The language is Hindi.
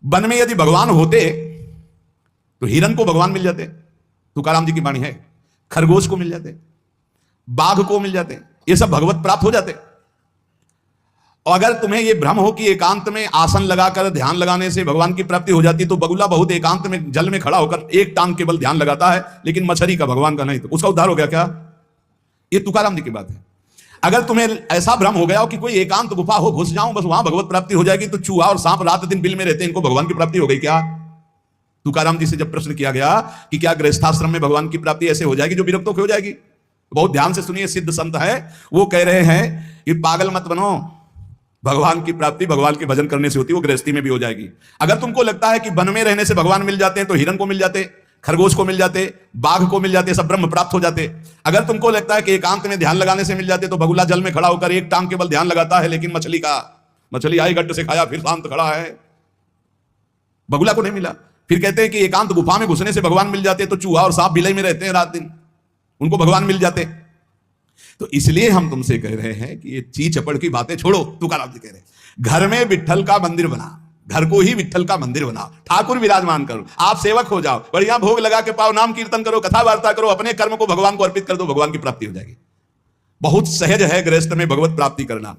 वन में यदि भगवान होते तो हिरन को भगवान मिल जाते, तुकाराम जी की वाणी है, खरगोश को मिल जाते, बाघ को मिल जाते, ये सब भगवत प्राप्त हो जाते। और अगर तुम्हें यह भ्रम हो कि एकांत में आसन लगाकर ध्यान लगाने से भगवान की प्राप्ति हो जाती, तो बगुला बहुत एकांत में जल में खड़ा होकर एक टांग केवल ध्यान लगाता है, लेकिन मछली का भगवान का नहीं, तो उसका उद्धार हो गया क्या? ये तुकाराम जी की बात है। अगर तुम्हें ऐसा भ्रम हो गया हो कि कोई एकांत गुफा हो, घुस जाऊं बस वहां भगवत प्राप्ति हो जाएगी, तो चूहा और सांप रात दिन बिल में रहते हैं, इनको भगवान की प्राप्ति हो गई क्या? तुकाराम जी से जब प्रश्न किया गया कि क्या गृहस्थाश्रम में भगवान की प्राप्ति ऐसे हो जाएगी जो विरक्तों की हो जाएगी, बहुत ध्यान से सुनिए, सिद्ध संत है, वो कह रहे हैं कि पागल मत बनो, भगवान की प्राप्ति भगवान के भजन करने से होती है, वो गृहस्थी में भी हो जाएगी। अगर तुमको लगता है कि वन में रहने से भगवान मिल जाते हैं, तो हिरन को मिल जाते, खरगोश को मिल जाते, बाघ को मिल जाते, सब ब्रह्म प्राप्त हो जाते। अगर तुमको लगता है कि एकांत में ध्यान लगाने से मिल जाते, तो बगुला जल में खड़ा होकर एक टांग केवल ध्यान लगाता है, लेकिन मछली आई गट्ट से खाया फिर शांत खड़ा है, बगुला को नहीं मिला। फिर कहते हैं कि एकांत गुफा में घुसने से भगवान मिल जाते, तो चूहा और सांप बिलई में रहते हैं रात दिन, उनको भगवान मिल जाते। तो इसलिए हम तुमसे कह रहे हैं कि ये ची चपड़ की बातें छोड़ो। तुकाराम जी कह रहे हैं घर में विट्ठल का मंदिर बना, घर को ही विट्ठल का मंदिर बना, ठाकुर विराजमान करो, आप सेवक हो जाओ, बढ़िया भोग लगा के पाओ, नाम कीर्तन करो, कथा वार्ता करो, अपने कर्म को भगवान को अर्पित कर दो, भगवान की प्राप्ति हो जाएगी। बहुत सहज है गृहस्थ में भगवत प्राप्ति करना।